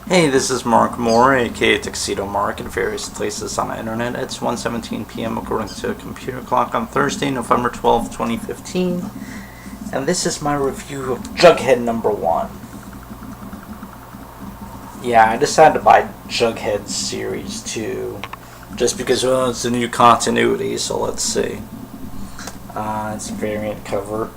Hey, this is Mark Moore, aka Tuxedo Mark, in various places on the internet. It's 1:17 p.m. according to a computer clock on Thursday, November 12th, 2015. And this is my review of Jughead number 1. Yeah, I decided to buy Jughead Series 2 just because it's a new continuity, so let's see. It's a variant cover.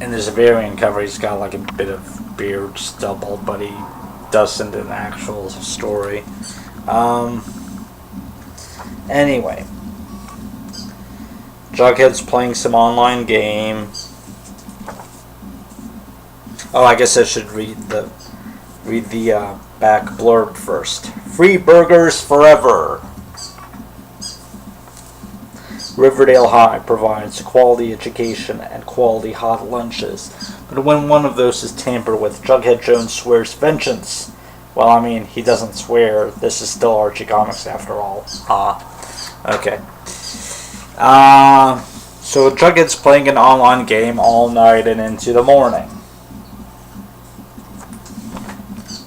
And there's a variant cover. He's got like a bit of beard stubble, but he doesn't in the actual story. Anyway, Jughead's playing some online game. Oh, I guess I should read the back blurb first. Free burgers forever. Riverdale High provides quality education and quality hot lunches, but when one of those is tampered with, Jughead Jones swears vengeance. Well, I mean, he doesn't swear. This is still Archie Comics after all. Okay. So Jughead's playing an online game all night and into the morning.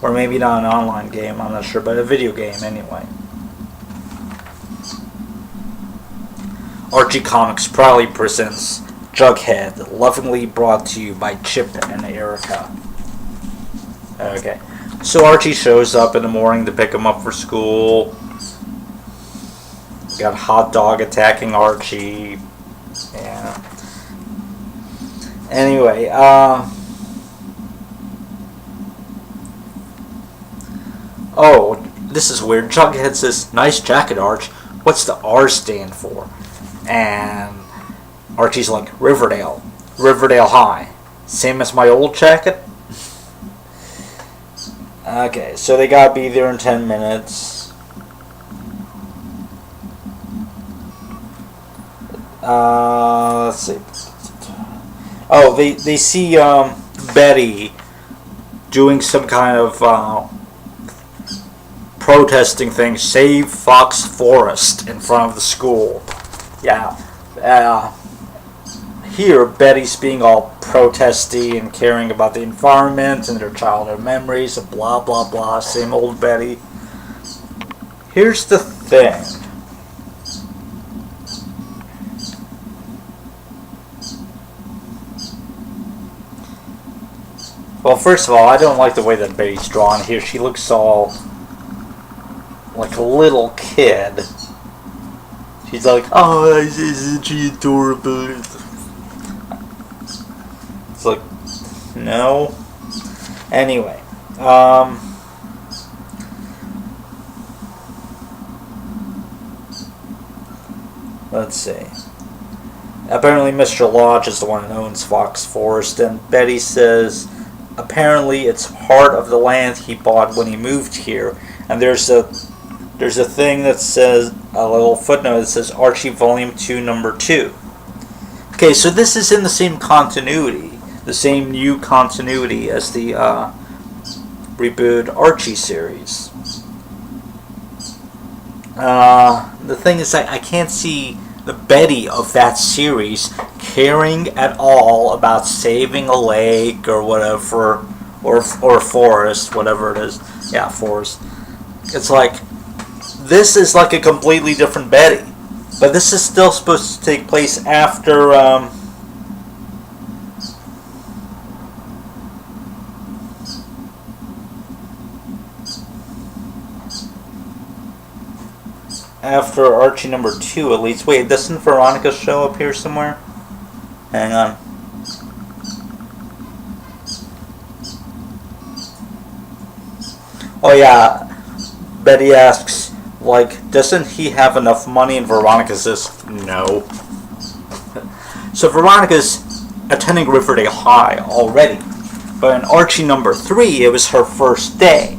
Or maybe not an online game, I'm not sure, but a video game anyway. Archie Comics proudly presents Jughead, lovingly brought to you by Chip and Erica. Okay, so Archie shows up in the morning to pick him up for school. We got Hot Dog attacking Archie. Yeah. Anyway, oh, this is weird. Jughead says, "Nice jacket, Arch. What's the R stand for?" And Archie's like, Riverdale High. Same as my old jacket? Okay, so they gotta be there in 10 minutes. Let's see. Oh, they see Betty doing some kind of protesting thing. Save Fox Forest in front of the school. Yeah, here Betty's being all protesty and caring about the environment and their childhood memories and blah blah blah, same old Betty. Here's the thing. Well, first of all, I don't like the way that Betty's drawn here. She looks all like a little kid. He's like, oh, isn't she adorable? It's like, no. Anyway, let's see. Apparently Mr. Lodge is the one who owns Fox Forest, and Betty says, apparently it's part of the land he bought when he moved here, and there's a thing that says, a little footnote that says Archie Volume 2, Number 2. Okay, so this is in the same continuity, the same new continuity as the rebooted Archie series. The thing is, I can't see the Betty of that series caring at all about saving a lake or whatever, or forest, whatever it is. Yeah, forest. It's like, this is like a completely different Betty, but this is still supposed to take place after Archie number 2 at least. Wait, doesn't Veronica show up here somewhere? Hang on. Oh yeah, Betty asks, like, doesn't he have enough money? And Veronica says, no. So Veronica's attending Riverdale High already. But in Archie number 3, it was her first day.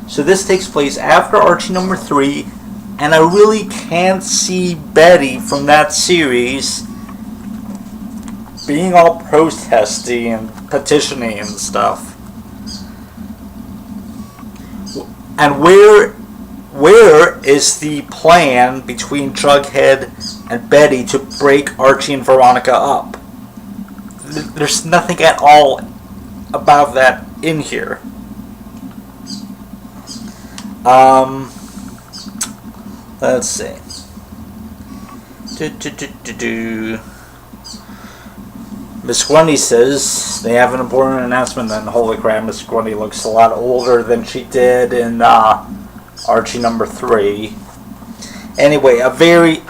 So this takes place after Archie number 3, and I really can't see Betty from that series being all protesty and petitioning and stuff. And where is the plan between Jughead and Betty to break Archie and Veronica up? there's nothing at all about that in here. Let's see. Miss Grundy says they have an important announcement, and holy crap, Miss Grundy looks a lot older than she did in Archie number 3. Anyway, a very,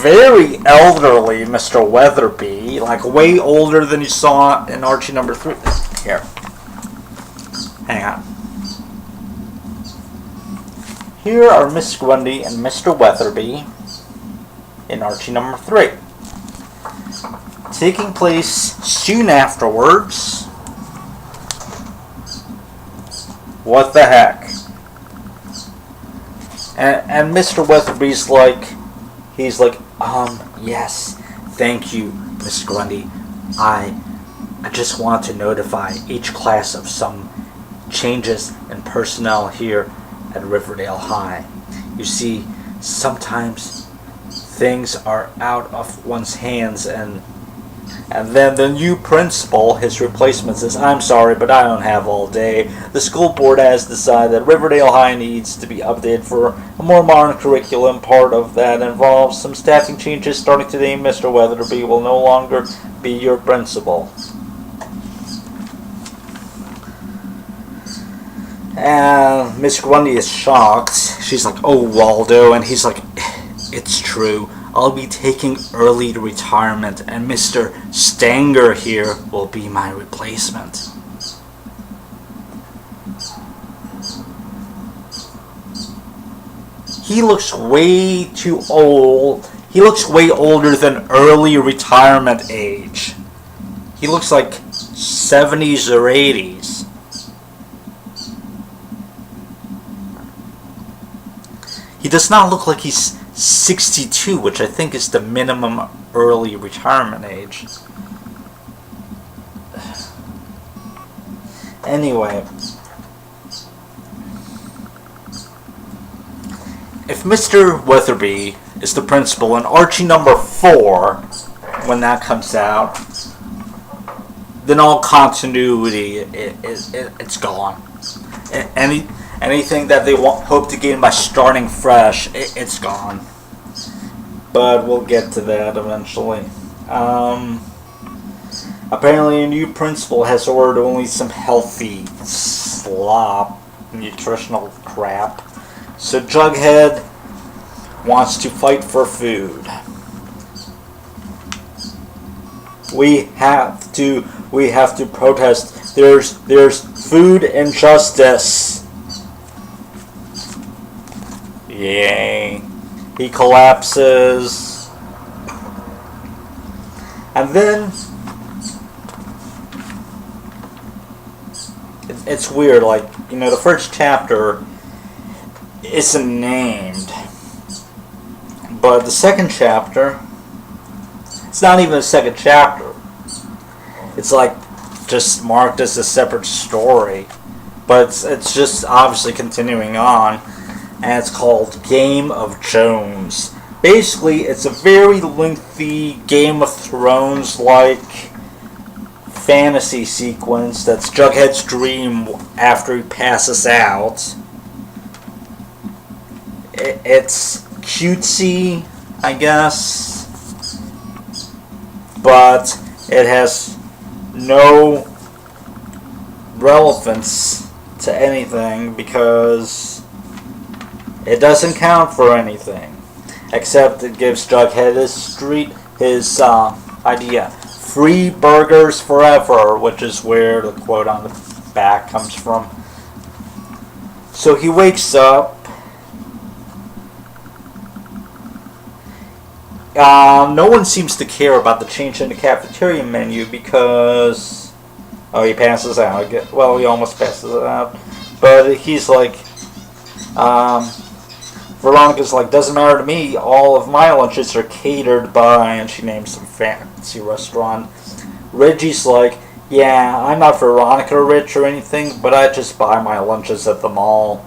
very elderly Mr. Weatherby, like way older than you saw in Archie number 3. Here. Hang on. Here are Miss Grundy and Mr. Weatherby in Archie number 3. Taking place soon afterwards. What the heck? And Mr. Weatherby's like, yes, thank you, Miss Grundy. I just want to notify each class of some changes in personnel here at Riverdale High. You see, sometimes things are out of one's hands, and then the new principal, his replacement, says, I'm sorry, but I don't have all day. The school board has decided that Riverdale High needs to be updated for a more modern curriculum. Part of that involves some staffing changes. Starting today, Mr. Weatherby will no longer be your principal. And Miss Grundy is shocked. She's like, oh, Waldo. And he's like, it's true. I'll be taking early retirement, and Mr. Stanger here will be my replacement. He looks way too old. He looks way older than early retirement age. He looks like 70s or 80s. He does not look like he's 62, which I think is the minimum early retirement age. Anyway, if Mr. Weatherby is the principal in Archie number 4, when that comes out, then all continuity it's gone. Anything that they hope to gain by starting fresh, it's gone. But we'll get to that eventually. Apparently a new principal has ordered only some healthy slop, nutritional crap. So Jughead wants to fight for food. We have to protest. There's food injustice. Yay. He collapses. And then it's weird, like, the first chapter isn't named. But the second chapter, it's not even a second chapter. It's like just marked as a separate story. But it's just obviously continuing on. And it's called Game of Jones. Basically, it's a very lengthy Game of Thrones-like fantasy sequence that's Jughead's dream after he passes out. It's cutesy, I guess, but it has no relevance to anything because it doesn't count for anything, except it gives Jughead his idea, free burgers forever, which is where the quote on the back comes from. So he wakes up. No one seems to care about the change in the cafeteria menu because he passes out. Well, he almost passes out, but he's like, Veronica's like, doesn't matter to me, all of my lunches are catered by, and she names some fancy restaurant. Reggie's like, yeah, I'm not Veronica rich or anything, but I just buy my lunches at the mall.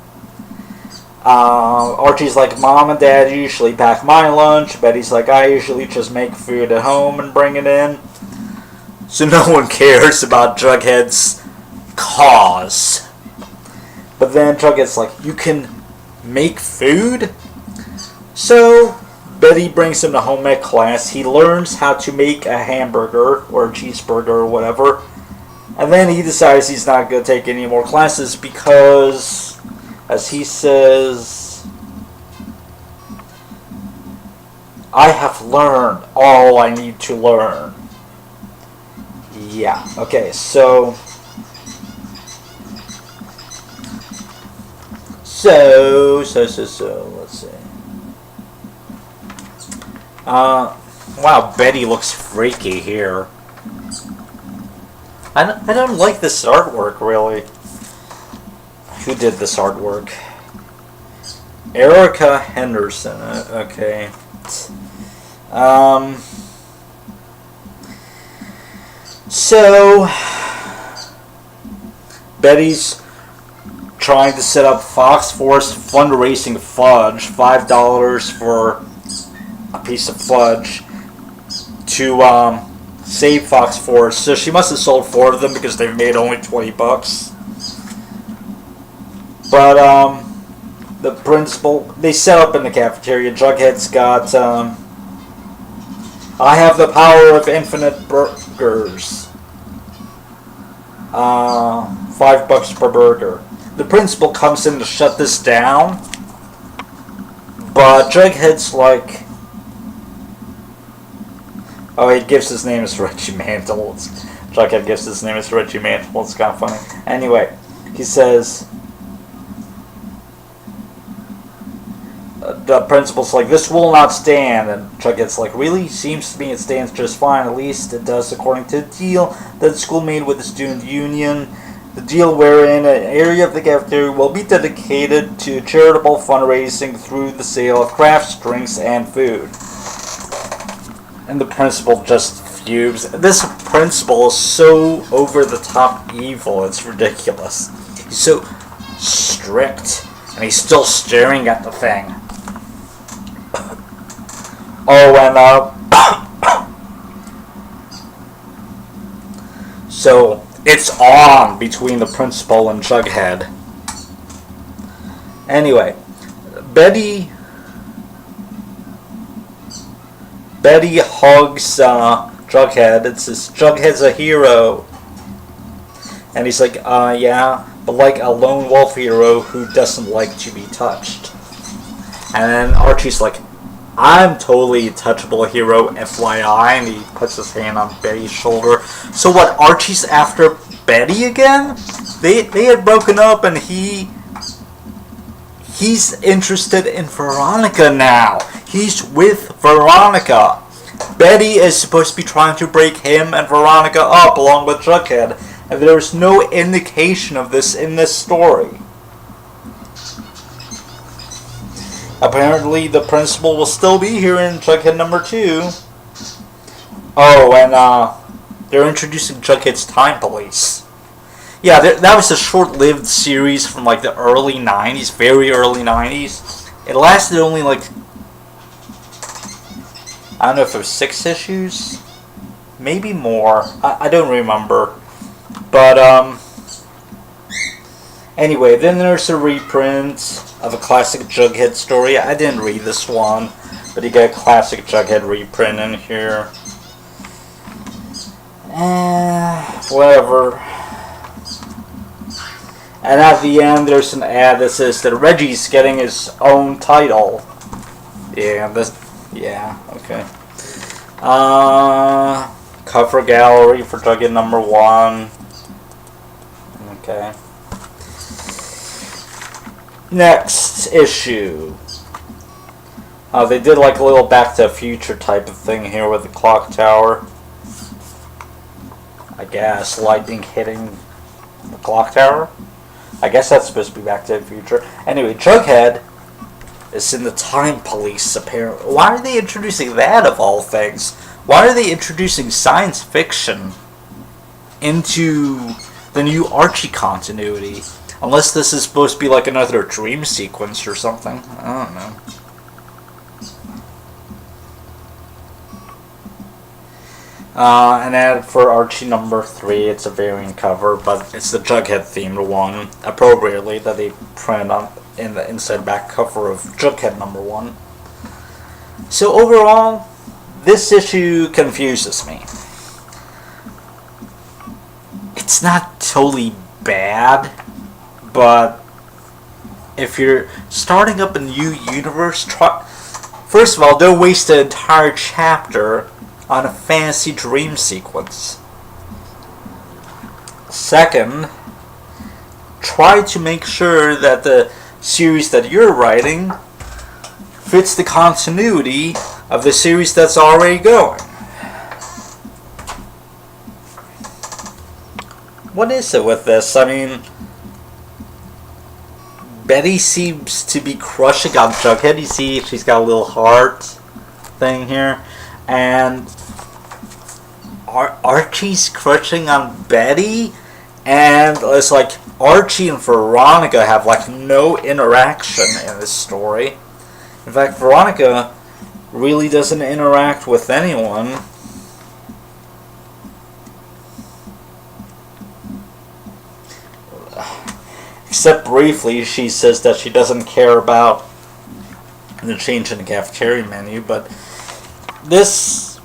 Archie's like, Mom and Dad usually pack my lunch. Betty's like, I usually just make food at home and bring it in. So no one cares about Jughead's cause. But then Jughead's like, you can make food? So Betty brings him to home ec class. He learns how to make a hamburger or a cheeseburger or whatever. And then he decides he's not going to take any more classes because, as he says, I have learned all I need to learn. Yeah, okay, so, let's see. Wow, Betty looks freaky here. I don't like this artwork, really. Who did this artwork? Erica Henderson, okay. So, Betty's trying to set up Fox Force fundraising fudge, $5 for a piece of fudge, to save Fox Force. So she must have sold 4 of them because they've made only $20. But the principal, they set up in the cafeteria. Jughead's got I have the power of infinite burgers. $5 per burger. The principal comes in to shut this down, but Jughead's like, oh, he gives his name as Reggie Mantle. Jughead gives his name as Reggie Mantle. It's kind of funny. Anyway, he says, the principal's like, this will not stand. And Jughead's like, really? Seems to me it stands just fine. At least it does according to the deal that the school made with the student union. The deal wherein an area of the cafeteria will be dedicated to charitable fundraising through the sale of crafts, drinks, and food. And the principal just fumes. This principal is so over-the-top evil, it's ridiculous. He's so strict, and he's still staring at the thing. Oh, and, so, it's on between the principal and Jughead. Anyway, Betty hugs Jughead. It says, Jughead's a hero. And he's like, yeah, but like a lone wolf hero who doesn't like to be touched. And then Archie's like, I'm totally a touchable hero, FYI, and he puts his hand on Betty's shoulder. So what, Archie's after Betty again? They had broken up, and he's interested in Veronica now. He's with Veronica. Betty is supposed to be trying to break him and Veronica up along with Jughead, and there's no indication of this in this story. Apparently, the principal will still be here in Jughead number 2. Oh, and they're introducing Jughead's Time Police. Yeah, that was a short-lived series from like the early 90s, very early 90s. It lasted only like, I don't know if it was 6 issues, maybe more. I don't remember. But anyway, then there's a reprint of a classic Jughead story. I didn't read this one, but you get a classic Jughead reprint in here. Whatever. And at the end, there's an ad that says that Reggie's getting his own title. Yeah, okay. Cover gallery for Jughead number 1. Okay. Next issue. They did like a little Back to the Future type of thing here with the clock tower. I guess lightning hitting the clock tower. I guess that's supposed to be Back to the Future. Anyway, Jughead is in the Time Police, apparently. Why are they introducing that, of all things? Why are they introducing science fiction into the new Archie continuity? Unless this is supposed to be like another dream sequence or something. I don't know. And then for Archie number 3, it's a variant cover, but it's the Jughead themed one, appropriately, that they printed on in the inside back cover of Jughead number 1. So overall, this issue confuses me. It's not totally bad, but if you're starting up a new universe, first of all, don't waste an entire chapter on a fantasy dream sequence. Second, try to make sure that the series that you're writing fits the continuity of the series that's already going. What is it with this? I mean, Betty seems to be crushing on Jughead. You see, she's got a little heart thing here. And Archie's crushing on Betty. And it's like Archie and Veronica have like no interaction in this story. In fact, Veronica really doesn't interact with anyone. Except briefly, she says that she doesn't care about the change in the cafeteria menu, but this...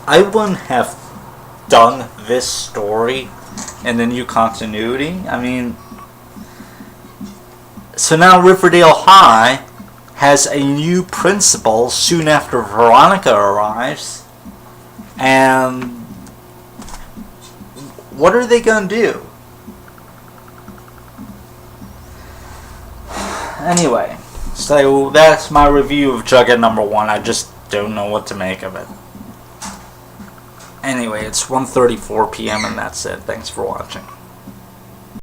I wouldn't have done this story in the new continuity. I mean... So now Riverdale High has a new principal soon after Veronica arrives, and what are they going to do? Anyway, so that's my review of Jughead number 1. I just don't know what to make of it. Anyway, it's 1:34 p.m. and that's it. Thanks for watching.